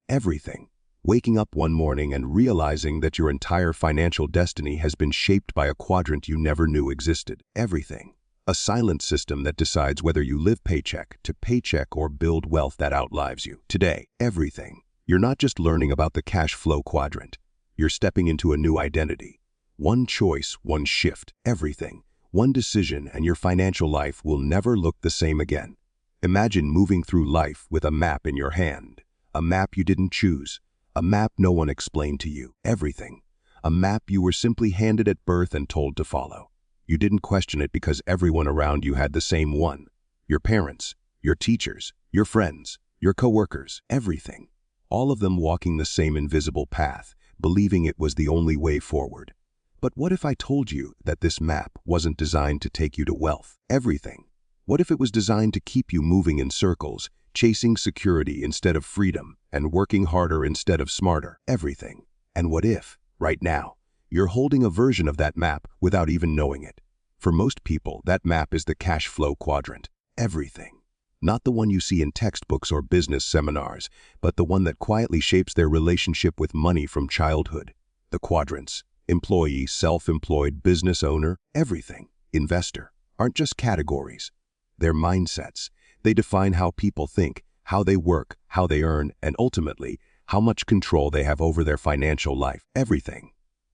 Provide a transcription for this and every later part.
Everything. Waking up one morning and realizing that your entire financial destiny has been shaped by a quadrant you never knew existed. Everything. A silent system that decides whether you live paycheck to paycheck or build wealth that outlives you. Today, everything. You're not just learning about the cash flow quadrant. You're stepping into a new identity. One choice, one shift, everything. One decision and your financial life will never look the same again. Imagine moving through life with a map in your hand. A map you didn't choose. A map no one explained to you. Everything. A map you were simply handed at birth and told to follow. You didn't question it because everyone around you had the same one. Your parents, your teachers, your friends, your coworkers, everything. All of them walking the same invisible path, believing it was the only way forward. But what if I told you that this map wasn't designed to take you to wealth? Everything. What if it was designed to keep you moving in circles, chasing security instead of freedom, and working harder instead of smarter? Everything. And what if, right now, you're holding a version of that map without even knowing it? For most people, that map is the cash flow quadrant. Everything. Not the one you see in textbooks or business seminars, but the one that quietly shapes their relationship with money from childhood. The quadrants. Employee, self-employed, business owner, everything, investor, aren't just categories. They're mindsets. They define how people think, how they work, how they earn, and ultimately, how much control they have over their financial life. Everything.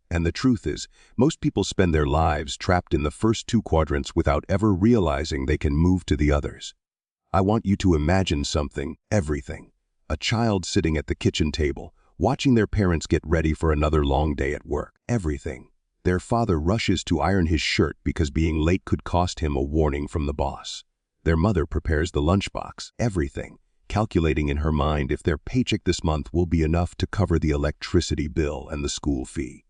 And the truth is, most people spend their lives trapped in the first two quadrants without ever realizing they can move to the others. I want you to imagine something, everything. A child sitting at the kitchen table, watching their parents get ready for another long day at work. Everything. Their father rushes to iron his shirt because being late could cost him a warning from the boss. Their mother prepares the lunchbox. Everything. Calculating in her mind if their paycheck this month will be enough to cover the electricity bill and the school fee.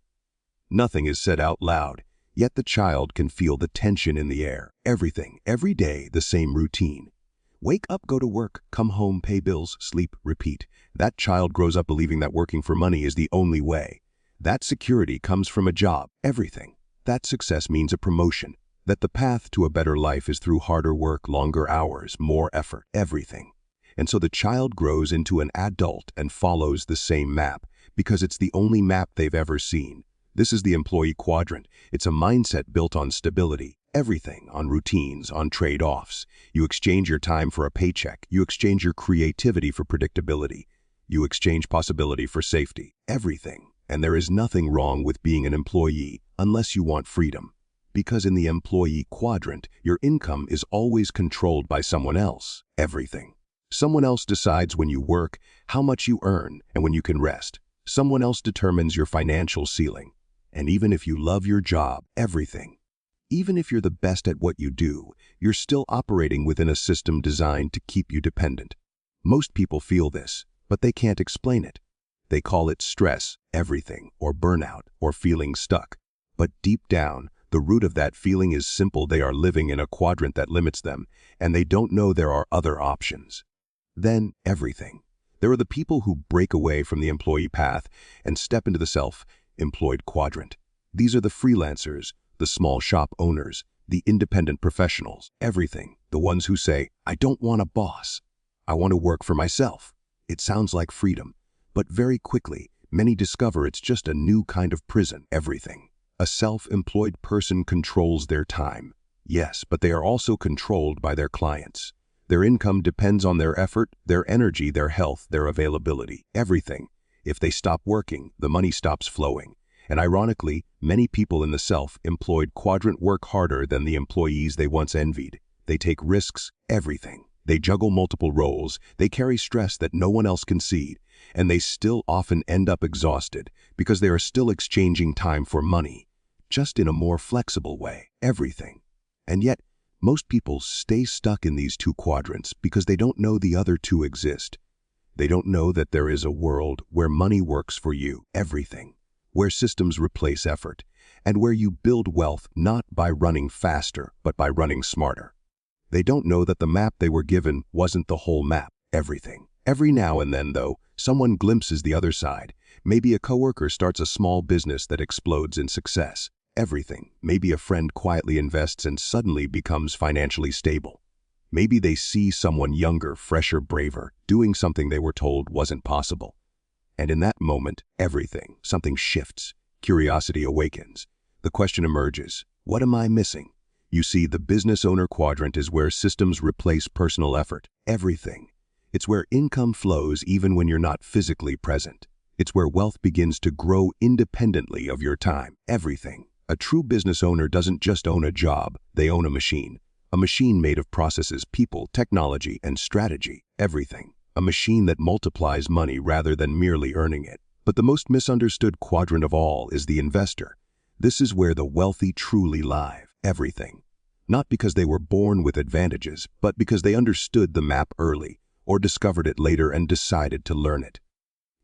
Nothing is said out loud, yet the child can feel the tension in the air. Everything. Every day, the same routine. Wake up, go to work, come home, pay bills, sleep, repeat. That child grows up believing that working for money is the only way. That security comes from a job. Everything. That success means a promotion. That the path to a better life is through harder work, longer hours, more effort. Everything. And so the child grows into an adult and follows the same map because it's the only map they've ever seen. This is the employee quadrant. It's a mindset built on stability. Everything, on routines, on trade-offs. You exchange your time for a paycheck. You exchange your creativity for predictability. You exchange possibility for safety. Everything. And there is nothing wrong with being an employee unless you want freedom. Because in the employee quadrant, your income is always controlled by someone else. Everything. Someone else decides when you work, how much you earn, and when you can rest. Someone else determines your financial ceiling. And even if you love your job, everything. Even if you're the best at what you do, you're still operating within a system designed to keep you dependent. Most people feel this, but they can't explain it. They call it stress, everything, or burnout, or feeling stuck. But deep down, the root of that feeling is simple. They are living in a quadrant that limits them, and they don't know there are other options. Then, everything. There are the people who break away from the employee path and step into the self-employed quadrant. These are the freelancers, the small shop owners, the independent professionals, everything. The ones who say, I don't want a boss. I want to work for myself. It sounds like freedom, but very quickly, many discover it's just a new kind of prison. Everything. A self-employed person controls their time. Yes, but they are also controlled by their clients. Their income depends on their effort, their energy, their health, their availability. Everything. If they stop working, the money stops flowing. And ironically, many people in the self-employed quadrant work harder than the employees they once envied. They take risks, everything. They juggle multiple roles, they carry stress that no one else can see, and they still often end up exhausted because they are still exchanging time for money, just in a more flexible way. Everything. And yet, most people stay stuck in these two quadrants because they don't know the other two exist. They don't know that there is a world where money works for you. Everything. Where systems replace effort, and where you build wealth not by running faster, but by running smarter. They don't know that the map they were given wasn't the whole map. Everything. Every now and then, though, someone glimpses the other side. Maybe a coworker starts a small business that explodes in success. Everything. Maybe a friend quietly invests and suddenly becomes financially stable. Maybe they see someone younger, fresher, braver, doing something they were told wasn't possible. And in that moment, something shifts. Curiosity awakens. The question emerges, what am I missing? You see, the business owner quadrant is where systems replace personal effort. Everything. It's where income flows even when you're not physically present. It's where wealth begins to grow independently of your time. Everything. A true business owner doesn't just own a job, they own a machine. A machine made of processes, people, technology, and strategy. Everything. A machine that multiplies money rather than merely earning it. But the most misunderstood quadrant of all is the investor. This is where the wealthy truly live. Everything. Not because they were born with advantages, but because they understood the map early, or discovered it later and decided to learn it.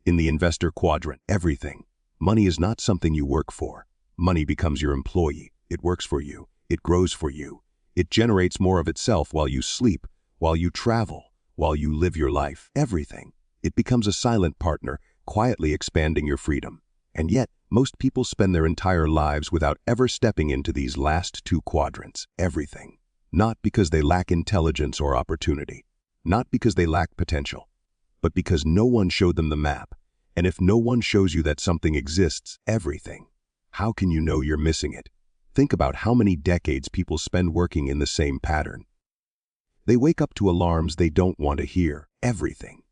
In the investor quadrant, everything. Money is not something you work for. Money becomes your employee. It works for you. It grows for you. It generates more of itself while you sleep, while you travel, while you live your life. Everything. It becomes a silent partner, quietly expanding your freedom. And yet, most people spend their entire lives without ever stepping into these last two quadrants. Everything. Not because they lack intelligence or opportunity. Not because they lack potential. But because no one showed them the map. And if no one shows you that something exists, everything, how can you know you're missing it? Think about how many decades people spend working in the same pattern. They wake up to alarms they don't want to hear. Everything.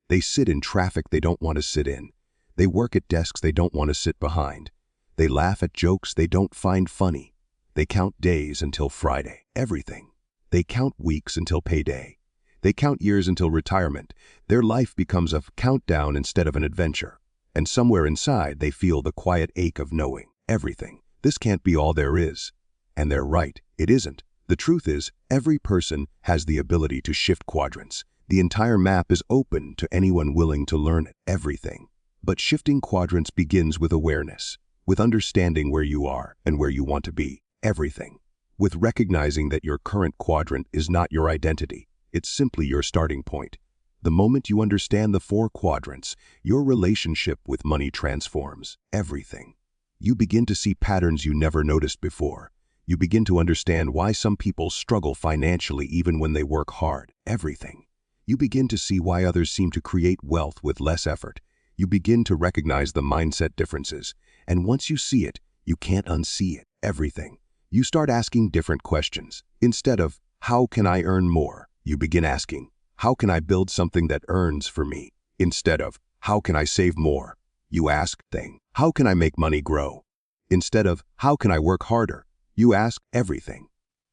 They sit in traffic they don't want to sit in. They work at desks they don't want to sit behind. They laugh at jokes they don't find funny. They count days until Friday. Everything. They count weeks until payday. They count years until retirement. Their life becomes a countdown instead of an adventure. And somewhere inside, they feel the quiet ache of knowing. Everything. This can't be all there is. And they're right. It isn't. The truth is, every person has the ability to shift quadrants. The entire map is open to anyone willing to learn it. Everything. But shifting quadrants begins with awareness, with understanding where you are and where you want to be. Everything. With recognizing that your current quadrant is not your identity. It's simply your starting point. The moment you understand the four quadrants, your relationship with money transforms. Everything. You begin to see patterns you never noticed before. You begin to understand why some people struggle financially even when they work hard. Everything. You begin to see why others seem to create wealth with less effort. You begin to recognize the mindset differences. And once you see it, you can't unsee it. Everything. You start asking different questions. Instead of, how can I earn more? You begin asking, how can I build something that earns for me? Instead of, how can I save more? You ask, how can I make money grow? Instead of, how can I work harder? You ask, everything.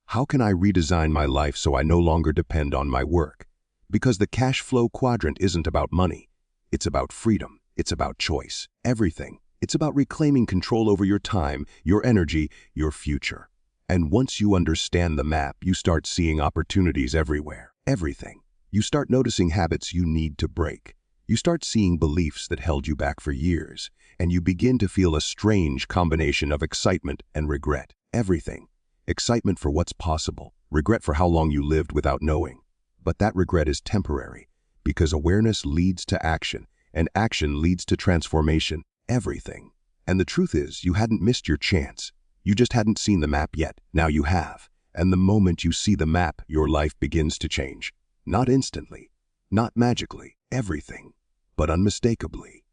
How can I redesign my life so I no longer depend on my work? Because the cash flow quadrant isn't about money. It's about freedom. It's about choice. Everything. It's about reclaiming control over your time, your energy, your future. And once you understand the map, you start seeing opportunities everywhere. Everything. You start noticing habits you need to break. You start seeing beliefs that held you back for years. And you begin to feel a strange combination of excitement and regret. Everything. Excitement for what's possible. Regret for how long you lived without knowing. But that regret is temporary. Because awareness leads to action. And action leads to transformation. Everything. And the truth is, you hadn't missed your chance. You just hadn't seen the map yet. Now you have. And the moment you see the map, your life begins to change. Not instantly. Not magically. Everything. But unmistakably.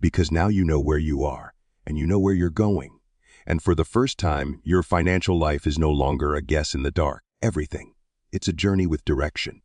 Because now you know where you are. And you know where you're going. And for the first time, your financial life is no longer a guess in the dark. Everything. It's a journey with direction.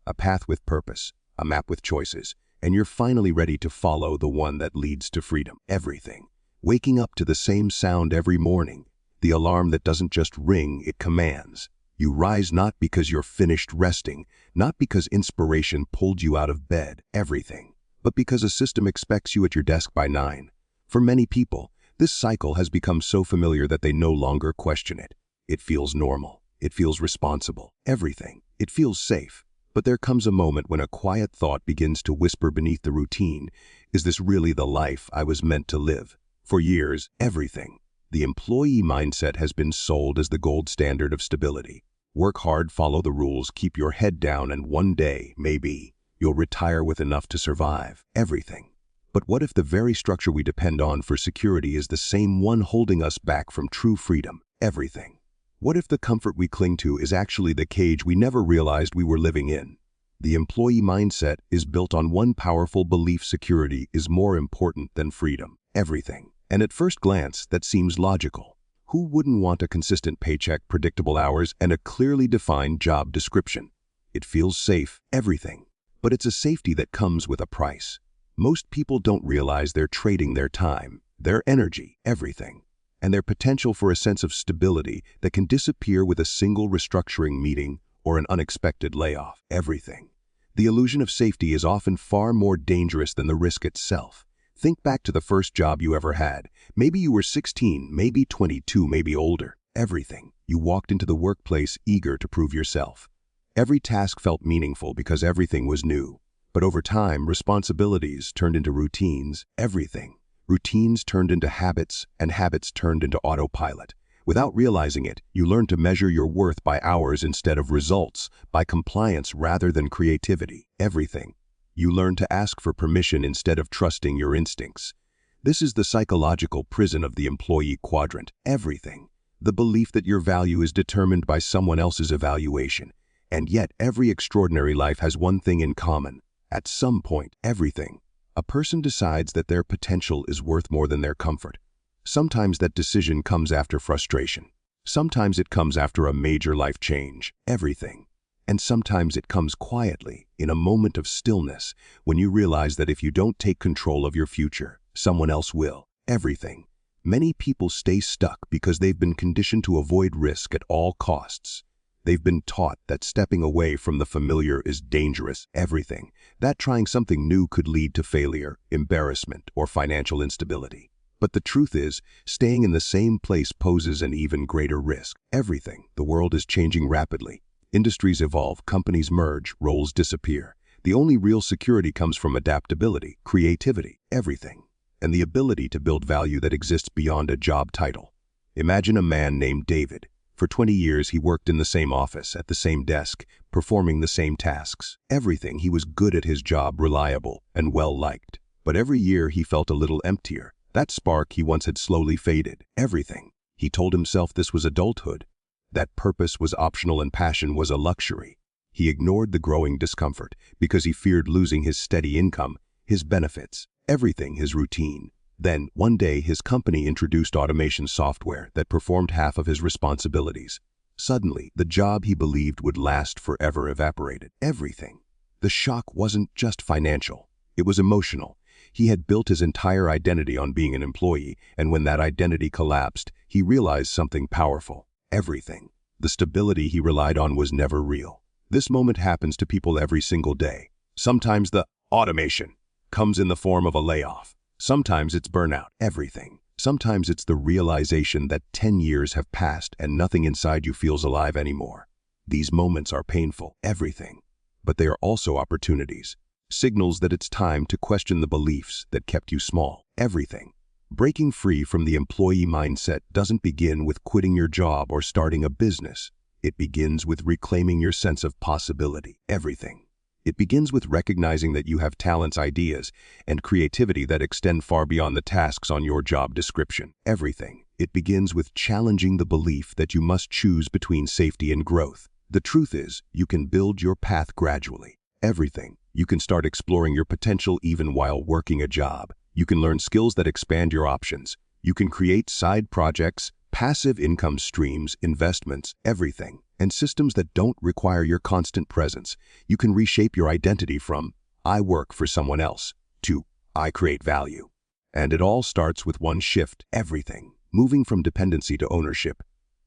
A path with purpose. A map with choices. And you're finally ready to follow the one that leads to freedom. Everything. Waking up to the same sound every morning. The alarm that doesn't just ring, it commands. You rise not because you're finished resting, not because inspiration pulled you out of bed. Everything. But because a system expects you at your desk by 9. For many people, this cycle has become so familiar that they no longer question it. It feels normal. It feels responsible. Everything. It feels safe. But there comes a moment when a quiet thought begins to whisper beneath the routine, is this really the life I was meant to live? For years, everything. The employee mindset has been sold as the gold standard of stability. Work hard, follow the rules, keep your head down, and one day, maybe, you'll retire with enough to survive. Everything. But what if the very structure we depend on for security is the same one holding us back from true freedom? Everything. What if the comfort we cling to is actually the cage we never realized we were living in? The employee mindset is built on one powerful belief: security is more important than freedom. Everything. And at first glance, that seems logical. Who wouldn't want a consistent paycheck, predictable hours, and a clearly defined job description? It feels safe, everything. But it's a safety that comes with a price. Most people don't realize they're trading their time, their energy, everything, and their potential for a sense of stability that can disappear with a single restructuring meeting or an unexpected layoff. Everything. The illusion of safety is often far more dangerous than the risk itself. Think back to the first job you ever had. Maybe you were 16, maybe 22, maybe older. Everything. You walked into the workplace eager to prove yourself. Every task felt meaningful because everything was new. But over time, responsibilities turned into routines. Everything. Routines turned into habits, and habits turned into autopilot. Without realizing it, you learned to measure your worth by hours instead of results, by compliance rather than creativity. Everything. You learn to ask for permission instead of trusting your instincts. This is the psychological prison of the employee quadrant. Everything. The belief that your value is determined by someone else's evaluation. And yet, every extraordinary life has one thing in common. At some point, everything. A person decides that their potential is worth more than their comfort. Sometimes that decision comes after frustration. Sometimes it comes after a major life change. Everything. And sometimes it comes quietly, in a moment of stillness, when you realize that if you don't take control of your future, someone else will. Everything. Many people stay stuck because they've been conditioned to avoid risk at all costs. They've been taught that stepping away from the familiar is dangerous. Everything. That trying something new could lead to failure, embarrassment, or financial instability. But the truth is, staying in the same place poses an even greater risk. Everything. The world is changing rapidly. Industries evolve, companies merge, roles disappear. The only real security comes from adaptability, creativity, everything, and the ability to build value that exists beyond a job title. Imagine a man named David. For 20 years, he worked in the same office, at the same desk, performing the same tasks. Everything. He was good at his job, reliable, and well-liked. But every year, he felt a little emptier. That spark he once had slowly faded. Everything. He told himself this was adulthood. That purpose was optional and passion was a luxury. He ignored the growing discomfort because he feared losing his steady income, his benefits, everything, his routine. Then, one day, his company introduced automation software that performed half of his responsibilities. Suddenly, the job he believed would last forever evaporated. Everything. The shock wasn't just financial. It was emotional. He had built his entire identity on being an employee, and when that identity collapsed, he realized something powerful. Everything. The stability he relied on was never real. This moment happens to people every single day. Sometimes the automation comes in the form of a layoff. Sometimes it's burnout. Everything. Sometimes it's the realization that 10 years have passed and nothing inside you feels alive anymore. These moments are painful. Everything. But they are also opportunities. Signals that it's time to question the beliefs that kept you small. Everything. Breaking free from the employee mindset doesn't begin with quitting your job or starting a business. It begins with reclaiming your sense of possibility. Everything. It begins with recognizing that you have talents, ideas, and creativity that extend far beyond the tasks on your job description. Everything. It begins with challenging the belief that you must choose between safety and growth. The truth is, you can build your path gradually. Everything. You can start exploring your potential even while working a job. You can learn skills that expand your options. You can create side projects, passive income streams, investments, everything, and systems that don't require your constant presence. You can reshape your identity from, I work for someone else, to, I create value. And it all starts with one shift. Everything. Moving from dependency to ownership.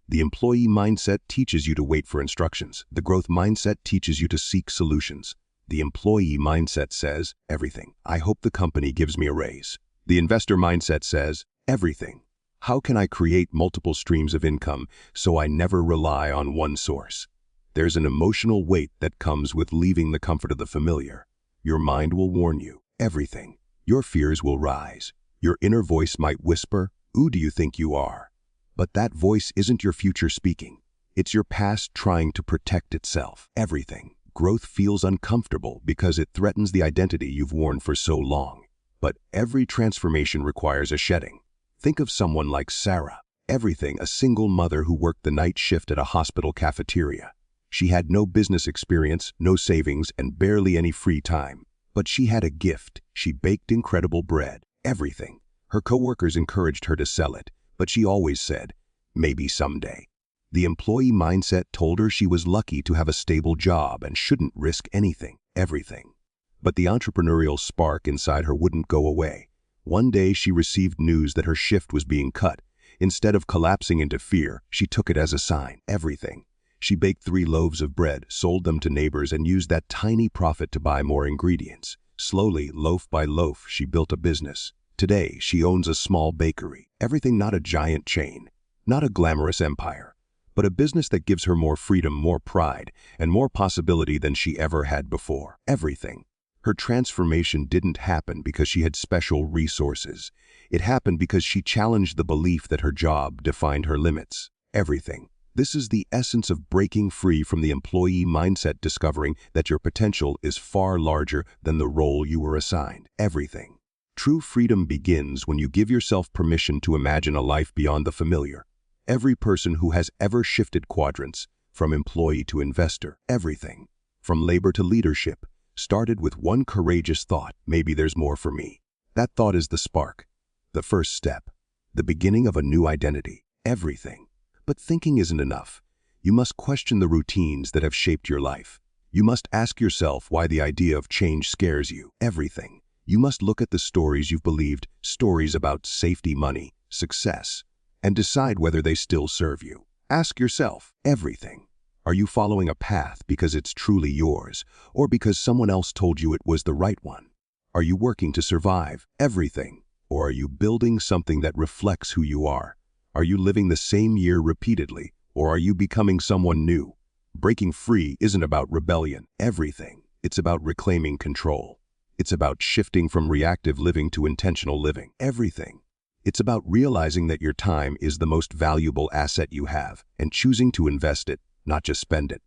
The employee mindset teaches you to wait for instructions. The growth mindset teaches you to seek solutions. The employee mindset says, everything. I hope the company gives me a raise. The investor mindset says, everything. How can I create multiple streams of income so I never rely on one source? There's an emotional weight that comes with leaving the comfort of the familiar. Your mind will warn you, everything. Your fears will rise. Your inner voice might whisper, who do you think you are? But that voice isn't your future speaking. It's your past trying to protect itself. Everything. Growth feels uncomfortable because it threatens the identity you've worn for so long. But every transformation requires a shedding. Think of someone like Sarah. Everything, a single mother who worked the night shift at a hospital cafeteria. She had no business experience, no savings, and barely any free time. But she had a gift. She baked incredible bread. Everything. Her coworkers encouraged her to sell it, but she always said, maybe someday. The employee mindset told her she was lucky to have a stable job and shouldn't risk anything, everything. But the entrepreneurial spark inside her wouldn't go away. One day she received news that her shift was being cut. Instead of collapsing into fear, she took it as a sign, everything. She baked 3 loaves of bread, sold them to neighbors, and used that tiny profit to buy more ingredients. Slowly, loaf by loaf, she built a business. Today, she owns a small bakery. Everything, not a giant chain, not a glamorous empire, but a business that gives her more freedom, more pride, and more possibility than she ever had before. Everything. Her transformation didn't happen because she had special resources. It happened because she challenged the belief that her job defined her limits. Everything. This is the essence of breaking free from the employee mindset, discovering that your potential is far larger than the role you were assigned. Everything. True freedom begins when you give yourself permission to imagine a life beyond the familiar. Every person who has ever shifted quadrants, from employee to investor, everything, from labor to leadership, started with one courageous thought: maybe there's more for me. That thought is the spark, the first step, the beginning of a new identity. Everything. But thinking isn't enough. You must question the routines that have shaped your life. You must ask yourself why the idea of change scares you. Everything. You must look at the stories you've believed, stories about safety, money, success, and decide whether they still serve you. Ask yourself, everything. Are you following a path because it's truly yours, or because someone else told you it was the right one? Are you working to survive? Everything. Or are you building something that reflects who you are? Are you living the same year repeatedly, or are you becoming someone new? Breaking free isn't about rebellion. Everything. It's about reclaiming control. It's about shifting from reactive living to intentional living. Everything. It's about realizing that your time is the most valuable asset you have and choosing to invest it, not just spend it.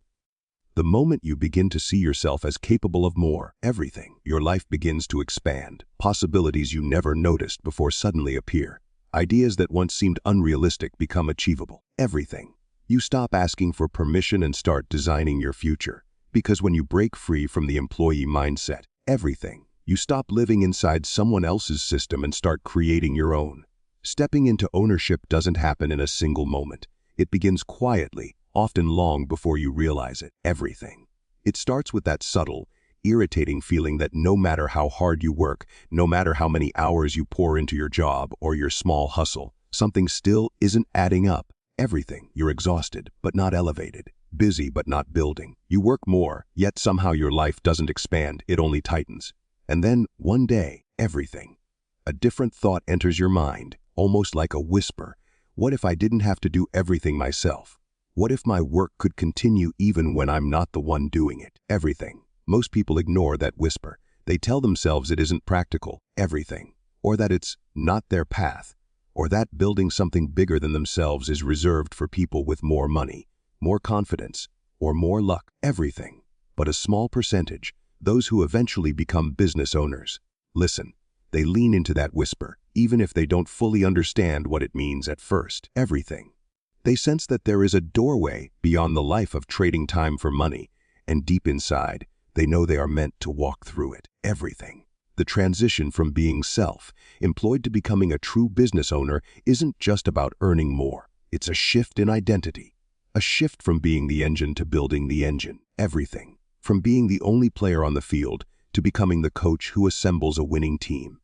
The moment you begin to see yourself as capable of more, everything, your life begins to expand. Possibilities you never noticed before suddenly appear. Ideas that once seemed unrealistic become achievable. Everything. You stop asking for permission and start designing your future. Because when you break free from the employee mindset, everything, you stop living inside someone else's system and start creating your own. Stepping into ownership doesn't happen in a single moment. It begins quietly, often long before you realize it. Everything. It starts with that subtle, irritating feeling that no matter how hard you work, no matter how many hours you pour into your job or your small hustle, something still isn't adding up. Everything. You're exhausted, but not elevated. Busy, but not building. You work more, yet somehow your life doesn't expand, it only tightens. And then, one day, everything. A different thought enters your mind, almost like a whisper. What if I didn't have to do everything myself? What if my work could continue even when I'm not the one doing it? Everything. Most people ignore that whisper. They tell themselves it isn't practical. Everything. Or that it's not their path. Or that building something bigger than themselves is reserved for people with more money, more confidence, or more luck. Everything. But a small percentage, those who eventually become business owners. Listen, they lean into that whisper, even if they don't fully understand what it means at first. Everything. They sense that there is a doorway beyond the life of trading time for money, and deep inside, they know they are meant to walk through it. Everything. The transition from being self-employed to becoming a true business owner isn't just about earning more. It's a shift in identity. A shift from being the engine to building the engine. Everything. From being the only player on the field to becoming the coach who assembles a winning team.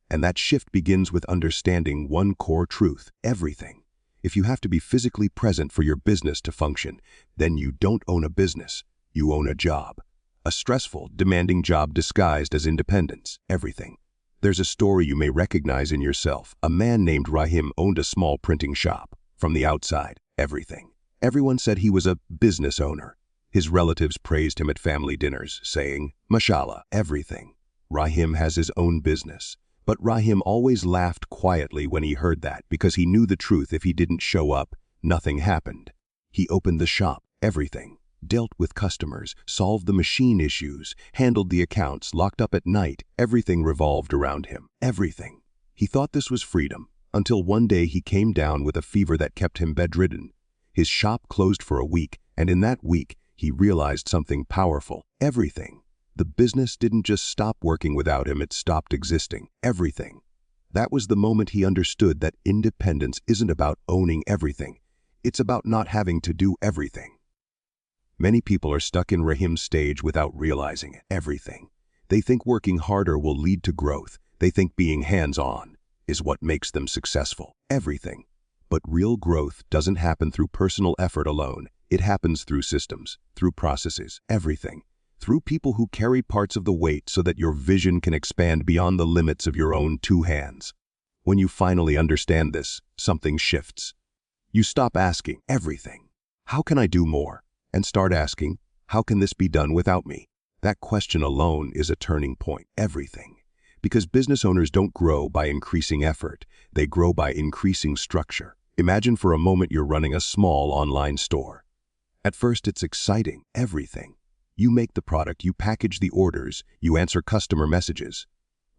And that shift begins with understanding one core truth: everything. If you have to be physically present for your business to function, then you don't own a business, you own a job. A stressful, demanding job disguised as independence. Everything. There's a story you may recognize in yourself. A man named Rahim owned a small printing shop. From the outside, everything. Everyone said he was a business owner. His relatives praised him at family dinners, saying, "Mashallah, everything. Rahim has his own business." But Rahim always laughed quietly when he heard that, because he knew the truth: if he didn't show up, nothing happened. He opened the shop. Everything. Dealt with customers, solved the machine issues, handled the accounts, locked up at night. Everything revolved around him. Everything. He thought this was freedom, until one day he came down with a fever that kept him bedridden. His shop closed for a week, and in that week, he realized something powerful. Everything. The business didn't just stop working without him, it stopped existing. Everything. That was the moment he understood that independence isn't about owning everything. It's about not having to do everything. Many people are stuck in Rahim's stage without realizing it. Everything. They think working harder will lead to growth. They think being hands-on is what makes them successful. Everything. But real growth doesn't happen through personal effort alone. It happens through systems, through processes, everything. Through people who carry parts of the weight so that your vision can expand beyond the limits of your own two hands. When you finally understand this, something shifts. You stop asking, everything. How can I do more? And start asking, how can this be done without me? That question alone is a turning point. Everything. Because business owners don't grow by increasing effort, they grow by increasing structure. Imagine for a moment you're running a small online store. At first it's exciting, everything. You make the product, you package the orders, you answer customer messages.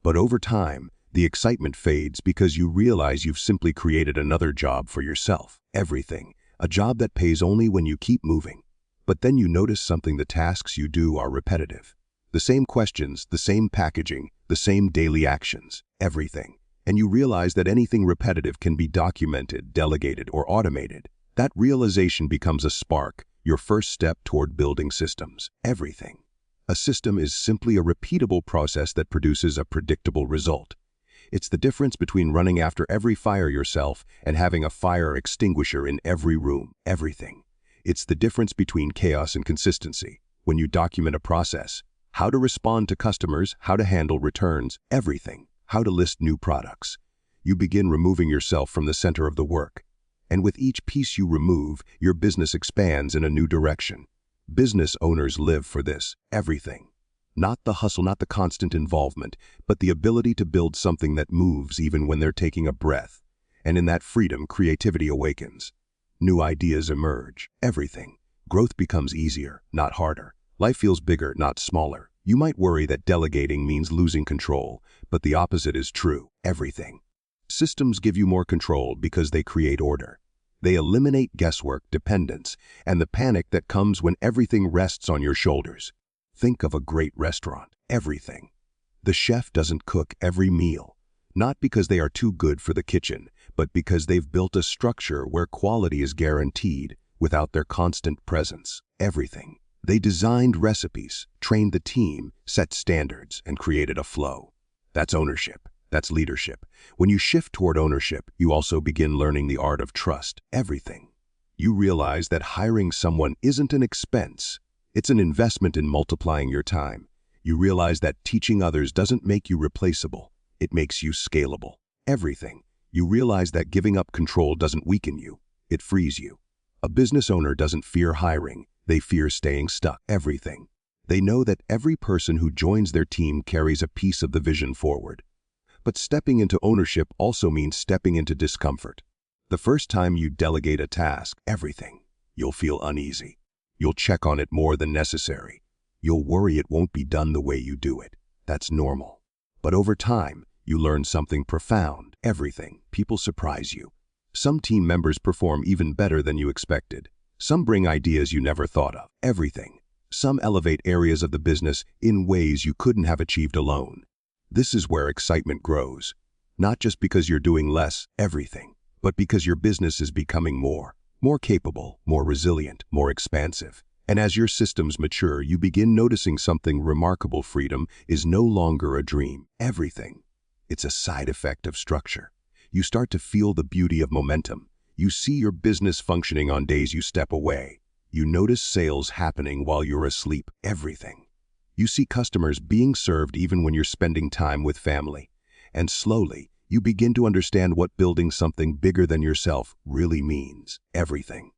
But over time, the excitement fades because you realize you've simply created another job for yourself. Everything. A job that pays only when you keep moving. But then you notice something: the tasks you do are repetitive. The same questions, the same packaging, the same daily actions. Everything. And you realize that anything repetitive can be documented, delegated, or automated. That realization becomes a spark, your first step toward building systems. Everything. A system is simply a repeatable process that produces a predictable result. It's the difference between running after every fire yourself and having a fire extinguisher in every room. Everything. It's the difference between chaos and consistency. When you document a process, how to respond to customers, how to handle returns, everything, how to list new products, you begin removing yourself from the center of the work. And with each piece you remove, your business expands in a new direction. Business owners live for this. Everything. Not the hustle, not the constant involvement, but the ability to build something that moves even when they're taking a breath. And in that freedom, creativity awakens. New ideas emerge. Everything. Growth becomes easier, not harder. Life feels bigger, not smaller. You might worry that delegating means losing control, but the opposite is true. Everything. Systems give you more control because they create order. They eliminate guesswork, dependence, and the panic that comes when everything rests on your shoulders. Think of a great restaurant. Everything. The chef doesn't cook every meal, not because they are too good for the kitchen, but because they've built a structure where quality is guaranteed without their constant presence. Everything. They designed recipes, trained the team, set standards, and created a flow. That's ownership. That's leadership. When you shift toward ownership, you also begin learning the art of trust. Everything. You realize that hiring someone isn't an expense. It's an investment in multiplying your time. You realize that teaching others doesn't make you replaceable. It makes you scalable. Everything. You realize that giving up control doesn't weaken you. It frees you. A business owner doesn't fear hiring. They fear staying stuck. Everything. They know that every person who joins their team carries a piece of the vision forward. But stepping into ownership also means stepping into discomfort. The first time you delegate a task, everything, you'll feel uneasy. You'll check on it more than necessary. You'll worry it won't be done the way you do it. That's normal. But over time, you learn something profound. Everything. People surprise you. Some team members perform even better than you expected. Some bring ideas you never thought of. Everything. Some elevate areas of the business in ways you couldn't have achieved alone. This is where excitement grows. Not just because you're doing less, everything, but because your business is becoming more capable, more resilient, more expansive. And as your systems mature, you begin noticing something remarkable. Freedom is no longer a dream. Everything. It's a side effect of structure. You start to feel the beauty of momentum. You see your business functioning on days you step away. You notice sales happening while you're asleep. Everything. You see customers being served even when you're spending time with family. And slowly, you begin to understand what building something bigger than yourself really means. Everything.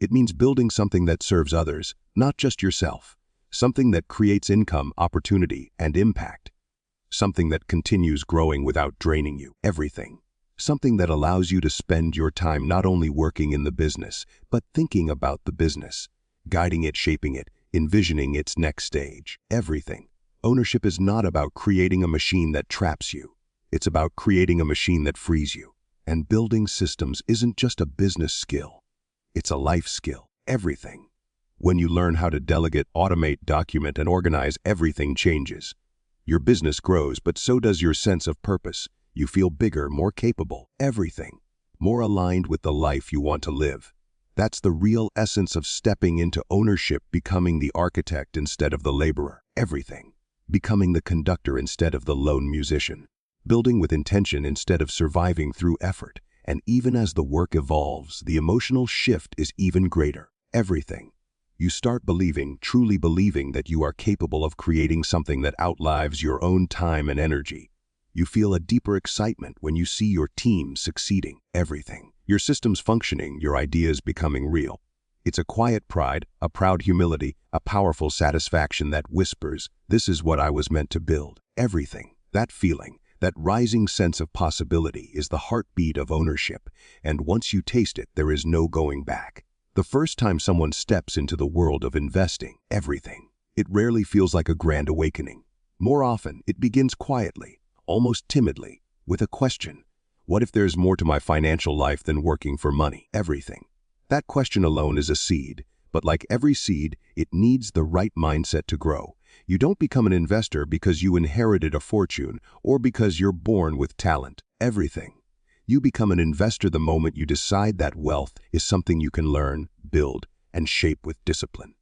It means building something that serves others, not just yourself. Something that creates income, opportunity, and impact. Something that continues growing without draining you. Everything. Something that allows you to spend your time not only working in the business, but thinking about the business, guiding it, shaping it, envisioning its next stage. Everything. Ownership is not about creating a machine that traps you. It's about creating a machine that frees you. And building systems isn't just a business skill. It's a life skill. Everything. When you learn how to delegate, automate, document, and organize, everything changes. Your business grows, but so does your sense of purpose. You feel bigger, more capable, everything, more aligned with the life you want to live. That's the real essence of stepping into ownership, becoming the architect instead of the laborer, everything. Becoming the conductor instead of the lone musician. Building with intention instead of surviving through effort. And even as the work evolves, the emotional shift is even greater. Everything. You start believing, truly believing, that you are capable of creating something that outlives your own time and energy. You feel a deeper excitement when you see your team succeeding, everything. Your systems functioning, your ideas becoming real. It's a quiet pride, a proud humility, a powerful satisfaction that whispers, "This is what I was meant to build." Everything. That feeling, that rising sense of possibility is the heartbeat of ownership, and once you taste it, there is no going back. The first time someone steps into the world of investing, everything, it rarely feels like a grand awakening. More often, it begins quietly, almost timidly, with a question. What if there's more to my financial life than working for money? Everything. That question alone is a seed, but like every seed, it needs the right mindset to grow. You don't become an investor because you inherited a fortune or because you're born with talent. Everything. You become an investor the moment you decide that wealth is something you can learn, build, and shape with discipline.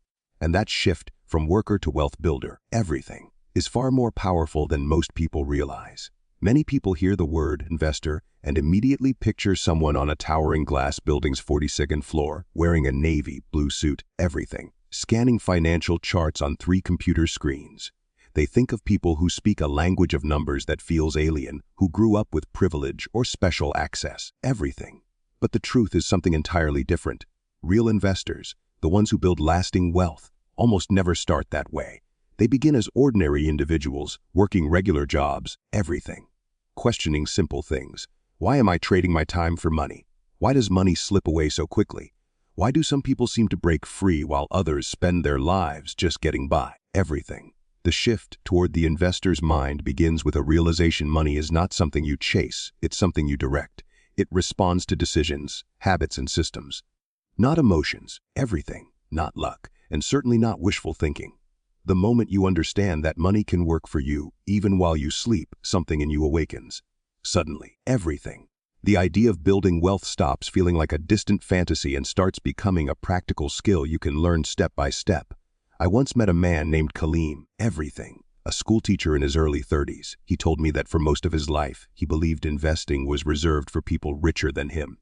And that shift from worker to wealth builder, everything, is far more powerful than most people realize. Many people hear the word investor and immediately picture someone on a towering glass building's 42nd floor, wearing a navy blue suit, everything, scanning financial charts on 3 computer screens. They think of people who speak a language of numbers that feels alien, who grew up with privilege or special access, everything. But the truth is something entirely different. Real investors, the ones who build lasting wealth, almost never start that way. They begin as ordinary individuals, working regular jobs, everything. Questioning simple things. Why am I trading my time for money? Why does money slip away so quickly? Why do some people seem to break free while others spend their lives just getting by? Everything. The shift toward the investor's mind begins with a realization money is not something you chase, it's something you direct. It responds to decisions, habits, and systems. Not emotions, everything, not luck, and certainly not wishful thinking. The moment you understand that money can work for you, even while you sleep, something in you awakens. Suddenly, everything. The idea of building wealth stops feeling like a distant fantasy and starts becoming a practical skill you can learn step by step. I once met a man named Kaleem, everything, a schoolteacher in his early 30s. He told me that for most of his life, he believed investing was reserved for people richer than him.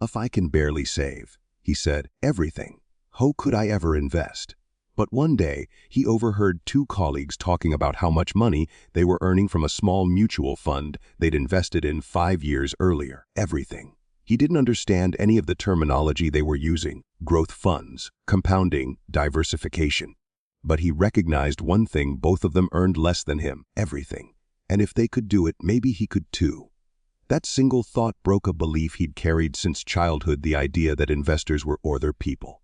If I can barely save, he said, everything. How could I ever invest? But one day, he overheard 2 colleagues talking about how much money they were earning from a small mutual fund they'd invested in 5 years earlier. Everything. He didn't understand any of the terminology they were using, growth funds, compounding, diversification. But he recognized one thing: both of them earned less than him, everything. And if they could do it, maybe he could too. That single thought broke a belief he'd carried since childhood, the idea that investors were other people.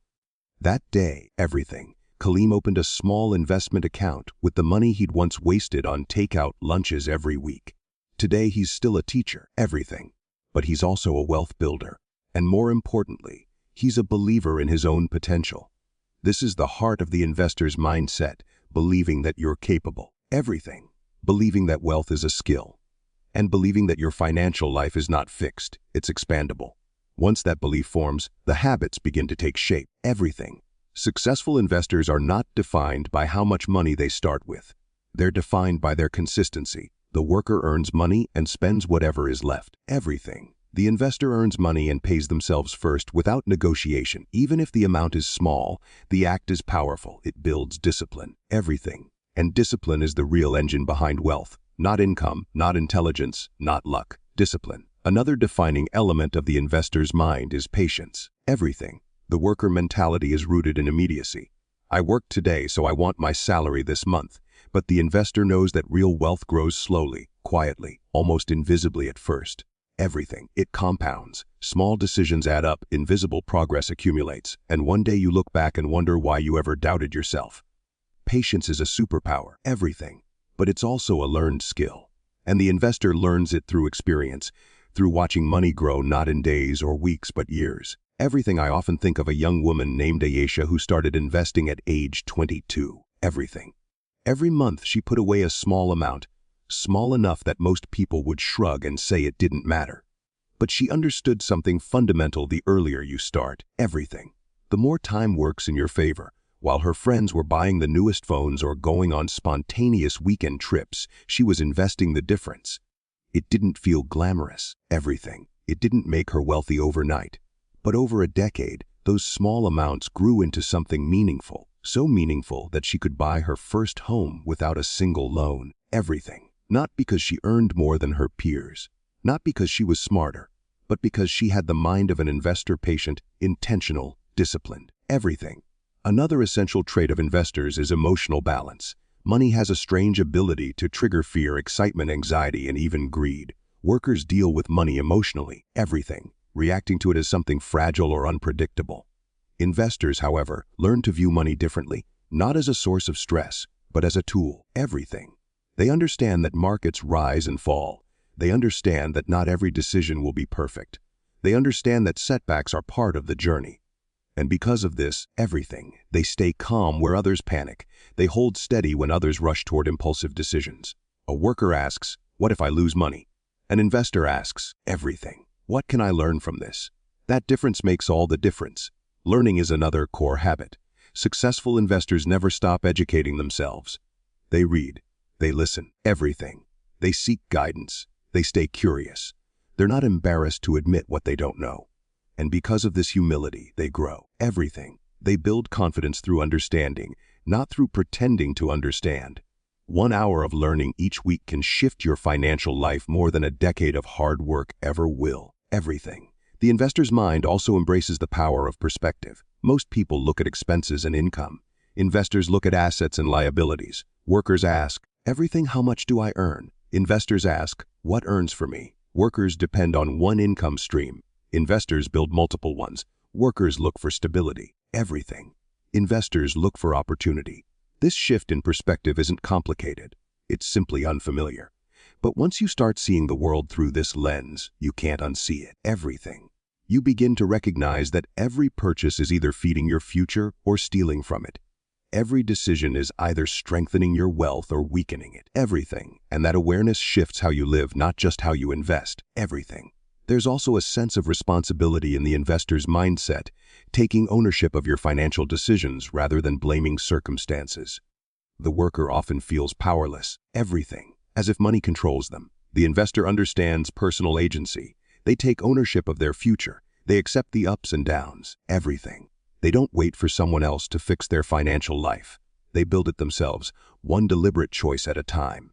That day, everything. Kaleem opened a small investment account with the money he'd once wasted on takeout lunches every week. Today he's still a teacher, everything. But he's also a wealth builder. And more importantly, he's a believer in his own potential. This is the heart of the investor's mindset, believing that you're capable, everything. Believing that wealth is a skill. And believing that your financial life is not fixed, it's expandable. Once that belief forms, the habits begin to take shape, everything. Successful investors are not defined by how much money they start with. They're defined by their consistency. The worker earns money and spends whatever is left, everything. The investor earns money and pays themselves first without negotiation. Even if the amount is small, the act is powerful. It builds discipline, everything. And discipline is the real engine behind wealth. Not income, not intelligence, not luck. Discipline. Another defining element of the investor's mind is patience, everything. The worker mentality is rooted in immediacy. I worked today, so I want my salary this month. But the investor knows that real wealth grows slowly, quietly, almost invisibly at first. Everything. It compounds. Small decisions add up, invisible progress accumulates, and one day you look back and wonder why you ever doubted yourself. Patience is a superpower, everything. But it's also a learned skill. And the investor learns it through experience, through watching money grow not in days or weeks but years. Everything. I often think of a young woman named Ayesha who started investing at age 22. Everything. Every month she put away a small amount, small enough that most people would shrug and say it didn't matter. But she understood something fundamental: the earlier you start, everything, the more time works in your favor. While her friends were buying the newest phones or going on spontaneous weekend trips, she was investing the difference. It didn't feel glamorous, everything. It didn't make her wealthy overnight. But over a decade, those small amounts grew into something meaningful, so meaningful that she could buy her first home without a single loan. Everything. Not because she earned more than her peers, not because she was smarter, but because she had the mind of an investor: patient, intentional, disciplined. Everything. Another essential trait of investors is emotional balance. Money has a strange ability to trigger fear, excitement, anxiety, and even greed. Workers deal with money emotionally, everything, reacting to it as something fragile or unpredictable. Investors, however, learn to view money differently, not as a source of stress, but as a tool. Everything. They understand that markets rise and fall. They understand that not every decision will be perfect. They understand that setbacks are part of the journey. And because of this, everything, they stay calm where others panic. They hold steady when others rush toward impulsive decisions. A worker asks, "What if I lose money?" An investor asks, "Everything. What can I learn from this?" That difference makes all the difference. Learning is another core habit. Successful investors never stop educating themselves. They read. They listen. Everything. They seek guidance. They stay curious. They're not embarrassed to admit what they don't know. And because of this humility, they grow. Everything. They build confidence through understanding, not through pretending to understand. 1 hour of learning each week can shift your financial life more than a decade of hard work ever will. Everything. The investor's mind also embraces the power of perspective. Most people look at expenses and income. Investors look at assets and liabilities. Workers ask, "Everything, how much do I earn?" Investors ask, "What earns for me?" Workers depend on one income stream. Investors build multiple ones. Workers look for stability. Everything. Investors look for opportunity. This shift in perspective isn't complicated. It's simply unfamiliar. But once you start seeing the world through this lens, you can't unsee it. Everything. You begin to recognize that every purchase is either feeding your future or stealing from it. Every decision is either strengthening your wealth or weakening it. Everything. And that awareness shifts how you live, not just how you invest. Everything. There's also a sense of responsibility in the investor's mindset, taking ownership of your financial decisions rather than blaming circumstances. The worker often feels powerless. Everything. As if money controls them. The investor understands personal agency. They take ownership of their future. They accept the ups and downs. Everything. They don't wait for someone else to fix their financial life. They build it themselves, one deliberate choice at a time.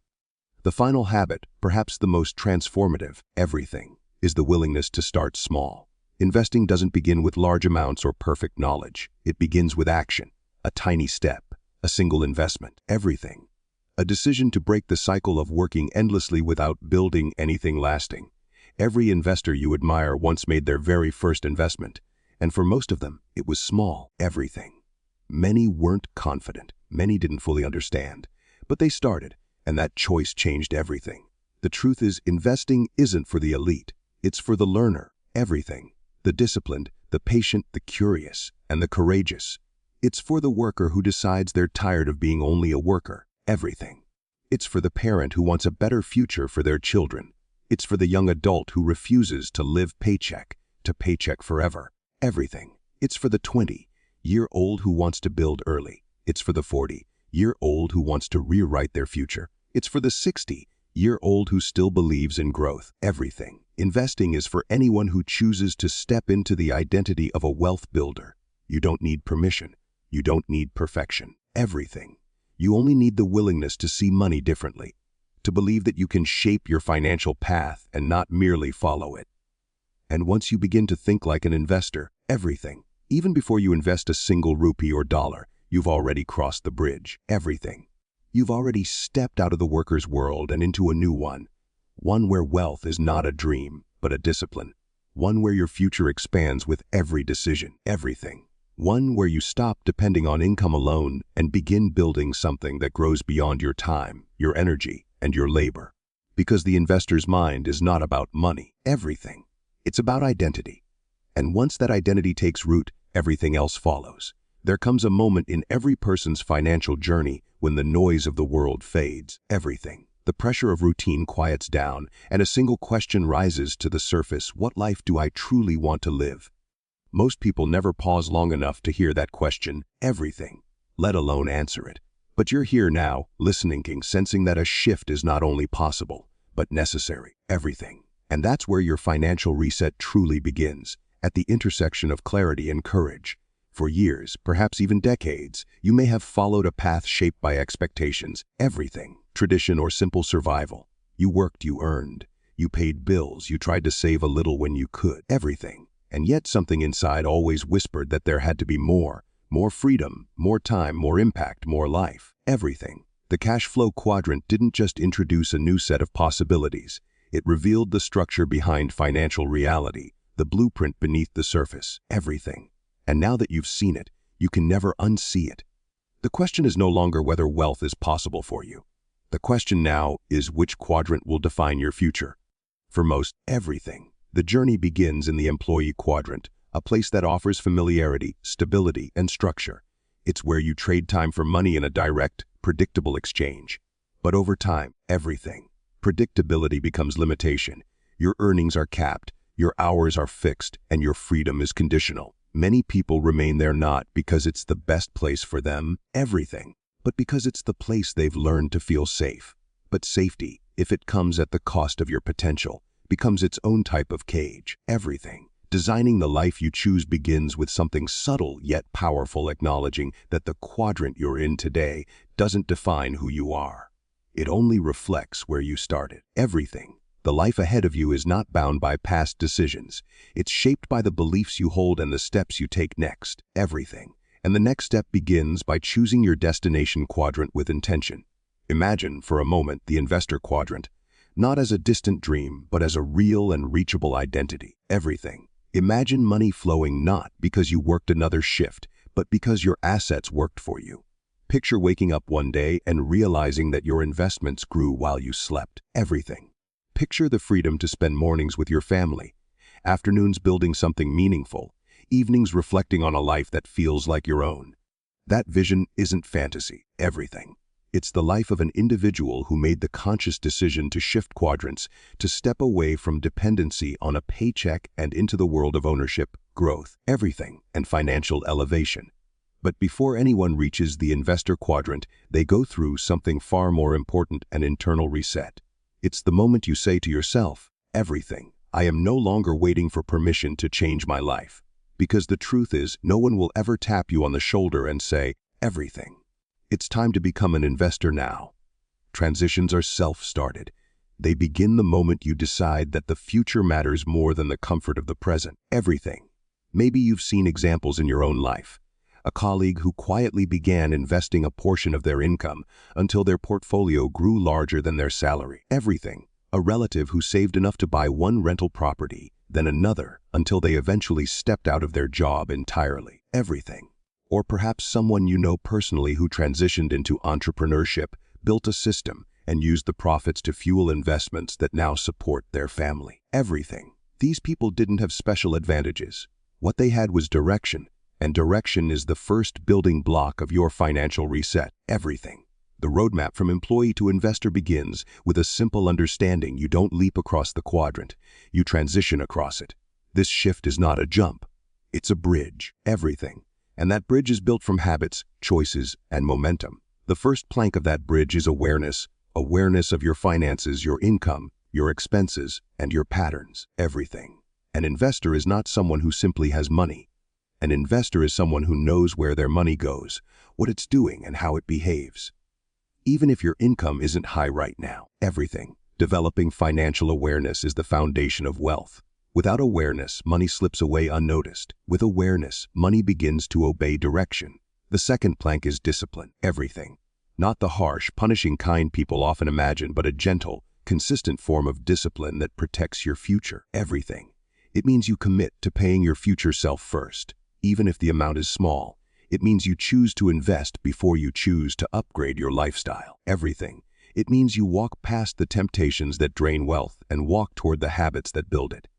The final habit, perhaps the most transformative, everything, is the willingness to start small. Investing doesn't begin with large amounts or perfect knowledge. It begins with action, a tiny step, a single investment. Everything. A decision to break the cycle of working endlessly without building anything lasting. Every investor you admire once made their very first investment, and for most of them, it was small. Everything. Many weren't confident, many didn't fully understand, but they started, and that choice changed everything. The truth is, investing isn't for the elite, it's for the learner. Everything. The disciplined, the patient, the curious, and the courageous. It's for the worker who decides they're tired of being only a worker. Everything. It's for the parent who wants a better future for their children. It's for the young adult who refuses to live paycheck to paycheck forever. Everything. It's for the 20-year-old who wants to build early. It's for the 40-year-old who wants to rewrite their future. It's for the 60-year-old who still believes in growth. Everything. Investing is for anyone who chooses to step into the identity of a wealth builder. You don't need permission. You don't need perfection. Everything. You only need the willingness to see money differently, to believe that you can shape your financial path and not merely follow it. And once you begin to think like an investor, everything, even before you invest a single rupee or dollar, you've already crossed the bridge. Everything. You've already stepped out of the worker's world and into a new one where wealth is not a dream, but a discipline. One where your future expands with every decision. Everything. One where you stop depending on income alone and begin building something that grows beyond your time, your energy, and your labor. Because the investor's mind is not about money. Everything. It's about identity. And once that identity takes root, everything else follows. There comes a moment in every person's financial journey when the noise of the world fades. Everything. The pressure of routine quiets down, and a single question rises to the surface: what life do I truly want to live? Most people never pause long enough to hear that question, everything, let alone answer it. But you're here now, listening, sensing that a shift is not only possible, but necessary. Everything. And that's where your financial reset truly begins, at the intersection of clarity and courage. For years, perhaps even decades, you may have followed a path shaped by expectations, everything, tradition or simple survival. You worked, you earned, you paid bills, you tried to save a little when you could, everything. And yet something inside always whispered that there had to be more freedom, more time, more impact, more life, everything. The cash flow quadrant didn't just introduce a new set of possibilities. It revealed the structure behind financial reality, the blueprint beneath the surface, everything. And now that you've seen it, you can never unsee it. The question is no longer whether wealth is possible for you. The question now is which quadrant will define your future. For most, everything. The journey begins in the employee quadrant, a place that offers familiarity, stability, and structure. It's where you trade time for money in a direct, predictable exchange. But over time, everything. Predictability becomes limitation. Your earnings are capped, your hours are fixed, and your freedom is conditional. Many people remain there not because it's the best place for them, everything, but because it's the place they've learned to feel safe. But safety, if it comes at the cost of your potential, becomes its own type of cage, everything. Designing the life you choose begins with something subtle yet powerful, acknowledging that the quadrant you're in today doesn't define who you are. It only reflects where you started, everything. The life ahead of you is not bound by past decisions. It's shaped by the beliefs you hold and the steps you take next, everything. And the next step begins by choosing your destination quadrant with intention. Imagine, for a moment, the investor quadrant, not as a distant dream, but as a real and reachable identity, everything. Imagine money flowing not because you worked another shift, but because your assets worked for you. Picture waking up one day and realizing that your investments grew while you slept, everything. Picture the freedom to spend mornings with your family, afternoons building something meaningful, evenings reflecting on a life that feels like your own. That vision isn't fantasy, everything. It's the life of an individual who made the conscious decision to shift quadrants, to step away from dependency on a paycheck and into the world of ownership, growth, everything, and financial elevation. But before anyone reaches the investor quadrant, they go through something far more important: an internal reset. It's the moment you say to yourself, everything, I am no longer waiting for permission to change my life. Because the truth is, no one will ever tap you on the shoulder and say, everything. It's time to become an investor now. Transitions are self-started. They begin the moment you decide that the future matters more than the comfort of the present, everything. Maybe you've seen examples in your own life. A colleague who quietly began investing a portion of their income until their portfolio grew larger than their salary, everything. A relative who saved enough to buy one rental property, then another, until they eventually stepped out of their job entirely, everything. Or perhaps someone you know personally who transitioned into entrepreneurship, built a system, and used the profits to fuel investments that now support their family, everything. These people didn't have special advantages. What they had was direction. And direction is the first building block of your financial reset, everything. The roadmap from employee to investor begins with a simple understanding: you don't leap across the quadrant, you transition across it. This shift is not a jump, it's a bridge, everything. And that bridge is built from habits, choices, and momentum. The first plank of that bridge is awareness. Awareness of your finances, your income, your expenses, and your patterns, everything. An investor is not someone who simply has money. An investor is someone who knows where their money goes, what it's doing, and how it behaves. Even if your income isn't high right now, everything. Developing financial awareness is the foundation of wealth. Without awareness, money slips away unnoticed. With awareness, money begins to obey direction. The second plank is discipline, everything. Not the harsh, punishing kind people often imagine, but a gentle, consistent form of discipline that protects your future, everything. It means you commit to paying your future self first. Even if the amount is small, it means you choose to invest before you choose to upgrade your lifestyle, everything. It means you walk past the temptations that drain wealth and walk toward the habits that build it.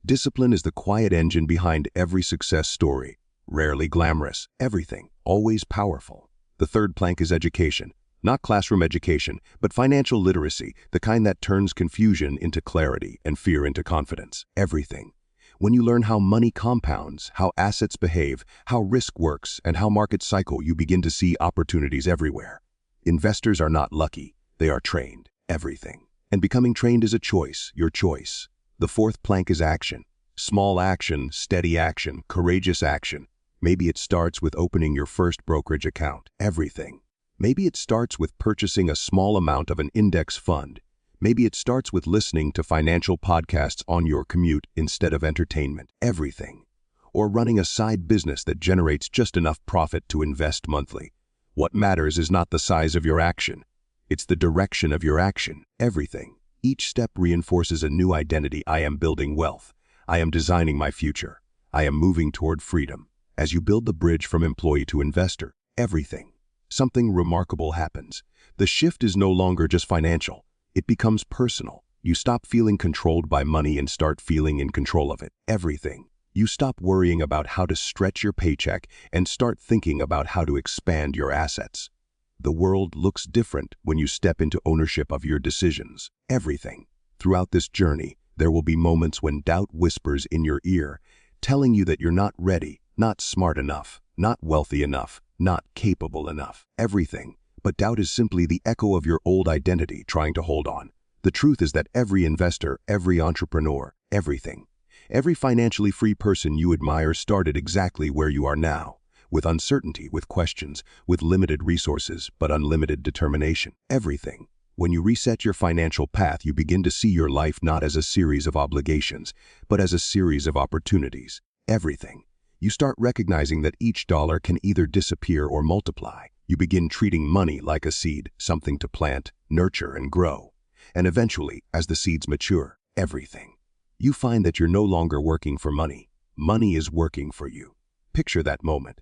Discipline is the quiet engine behind every success story. Rarely glamorous, everything, always powerful. The third plank is education. Not classroom education, but financial literacy, the kind that turns confusion into clarity and fear into confidence. Everything. When you learn how money compounds, how assets behave, how risk works, and how markets cycle, you begin to see opportunities everywhere. Investors are not lucky, they are trained. Everything. And becoming trained is a choice, your choice. The fourth plank is action. Small action, steady action, courageous action. Maybe it starts with opening your first brokerage account. Everything. Maybe it starts with purchasing a small amount of an index fund. Maybe it starts with listening to financial podcasts on your commute instead of entertainment. Everything. Or running a side business that generates just enough profit to invest monthly. What matters is not the size of your action. It's the direction of your action. Everything. Each step reinforces a new identity. I am building wealth. I am designing my future. I am moving toward freedom. As you build the bridge from employee to investor, everything. Something remarkable happens. The shift is no longer just financial. It becomes personal. You stop feeling controlled by money and start feeling in control of it. Everything. You stop worrying about how to stretch your paycheck and start thinking about how to expand your assets. The world looks different when you step into ownership of your decisions. Everything. Throughout this journey, there will be moments when doubt whispers in your ear, telling you that you're not ready, not smart enough, not wealthy enough, not capable enough. Everything. But doubt is simply the echo of your old identity trying to hold on. The truth is that every investor, every entrepreneur, everything, every financially free person you admire started exactly where you are now, with uncertainty, with questions, with limited resources, but unlimited determination. Everything. When you reset your financial path, you begin to see your life not as a series of obligations, but as a series of opportunities. Everything. You start recognizing that each dollar can either disappear or multiply. You begin treating money like a seed, something to plant, nurture, and grow. And eventually, as the seeds mature, everything. You find that you're no longer working for money. Money is working for you. Picture that moment.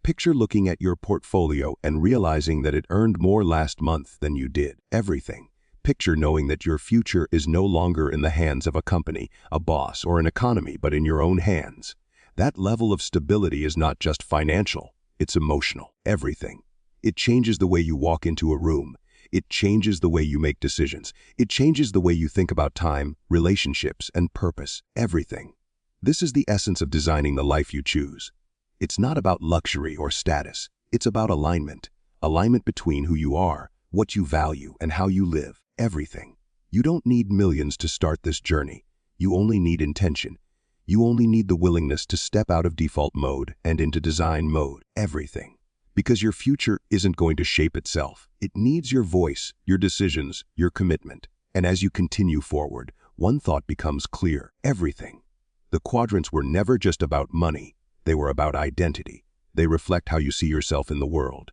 Picture looking at your portfolio and realizing that it earned more last month than you did. Everything. Picture knowing that your future is no longer in the hands of a company, a boss, or an economy, but in your own hands. That level of stability is not just financial, it's emotional. Everything. It changes the way you walk into a room. It changes the way you make decisions. It changes the way you think about time, relationships, and purpose. Everything. This is the essence of designing the life you choose. It's not about luxury or status. It's about alignment. Alignment between who you are, what you value, and how you live. Everything. You don't need millions to start this journey. You only need intention. You only need the willingness to step out of default mode and into design mode. Everything. Because your future isn't going to shape itself. It needs your voice, your decisions, your commitment. And as you continue forward, one thought becomes clear. Everything. The quadrants were never just about money. They were about identity. They reflect how you see yourself in the world.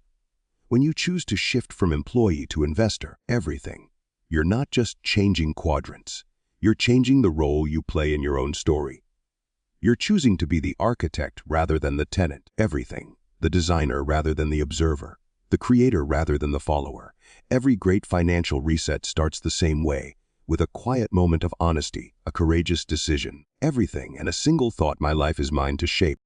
When you choose to shift from employee to investor, everything, you're not just changing quadrants. You're changing the role you play in your own story. You're choosing to be the architect rather than the tenant. Everything. The designer rather than the observer, the creator rather than the follower. Every great financial reset starts the same way, with a quiet moment of honesty, a courageous decision. Everything and a single thought: my life is mine to shape.